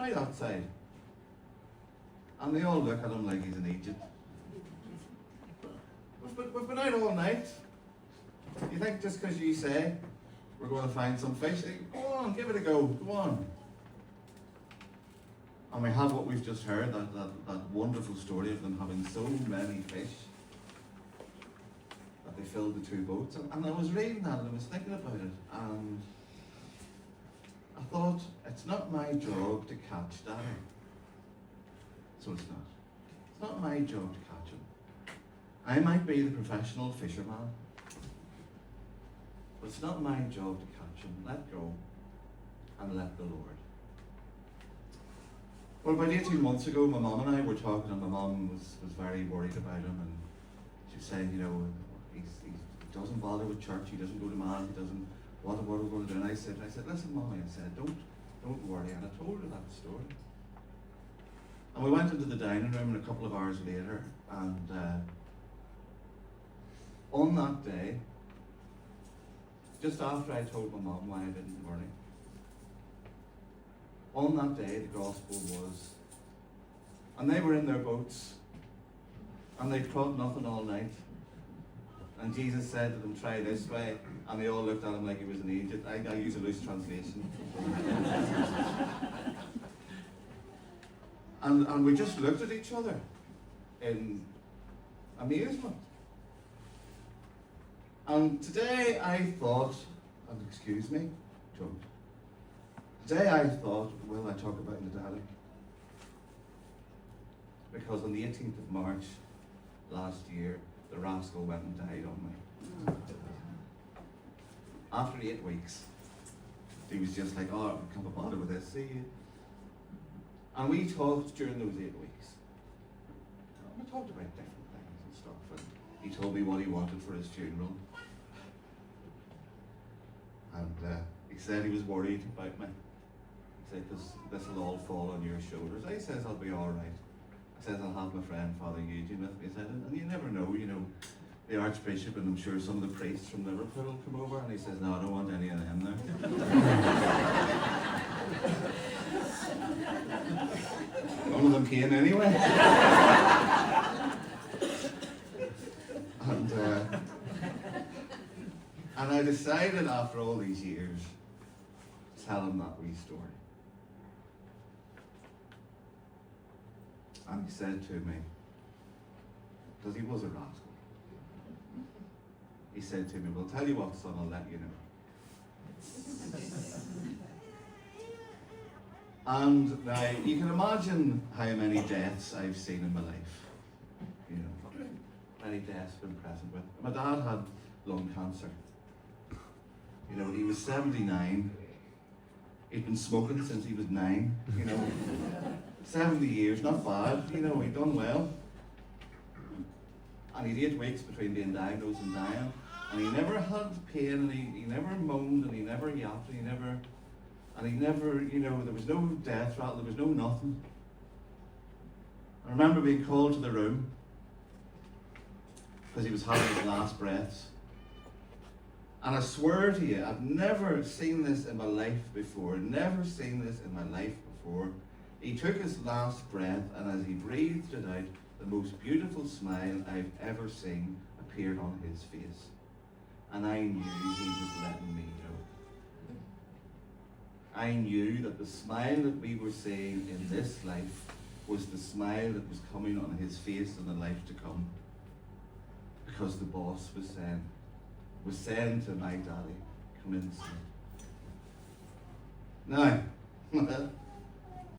try that side. And they all look at him like he's an idiot. We've been out all night. You think just because you say we're going to find some fish, go on, give it a go, go on. And we have what we've just heard, that wonderful story of them having so many fish that they filled the 2 boats. And I was reading that and I was thinking about it, and I thought, it's not my job to catch Daddy. So it's not. It's not my job to catch him. I might be the professional fisherman, but it's not my job to catch him. Let go and let the Lord. Well, about 18 months ago, my mum and I were talking, and my mum was very worried about him, and she was saying, you know, he doesn't bother with church, he doesn't go to mass, he doesn't, what are we going to do? And I said, listen, Mommy, I said, don't worry. And I told her that story. And we went into the dining room, and a couple of hours later, and on that day, just after I told my mum why I didn't worry, on that day the gospel was, and they were in their boats, and they'd caught nothing all night, and Jesus said to them, try this way, and they all looked at him like he was an idiot. I use a loose translation. And we just looked at each other in amazement. And today I thought, and excuse me, Joe. Today I thought, will I talk about my daddy? Because on the 18th of March last year, the rascal went and died on me. After 8 weeks, he was just like, oh, I can't be bothered with this, see you. And we talked during those 8 weeks. We talked about different things and stuff, and he told me what he wanted for his funeral. And he said he was worried about me. He said, this will all fall on your shoulders. I says, I'll be all right. I says, I'll have my friend Father Eugene with me. He said, and you never know, you know, the Archbishop and I'm sure some of the priests from Liverpool will come over. And he says, no, I don't want any of them there. None of them came anyway. And I decided after all these years to tell him that wee story. And he said to me, because he was a rascal, he said to me, well, tell you what, son, I'll let you know. And now, you can imagine how many deaths I've seen in my life. You know, many deaths I've been present with. My dad had lung cancer. You know, he was 79. He'd been smoking since he was 9, you know. 70 years, not bad, you know, he'd done well. And he'd 8 weeks between being diagnosed and dying. And he never had pain, and he never moaned, and he never yapped, and he never, you know, there was no death rattle, there was no nothing. I remember being called to the room because he was having his last breaths. And I swear to you, I've never seen this in my life before, never seen this in my life before. He took his last breath, and as he breathed it out, the most beautiful smile I've ever seen appeared on his face. And I knew he was letting me know. I knew that the smile that we were seeing in this life was the smile that was coming on his face in the life to come. Because the boss was saying to my daddy, come inside. Now,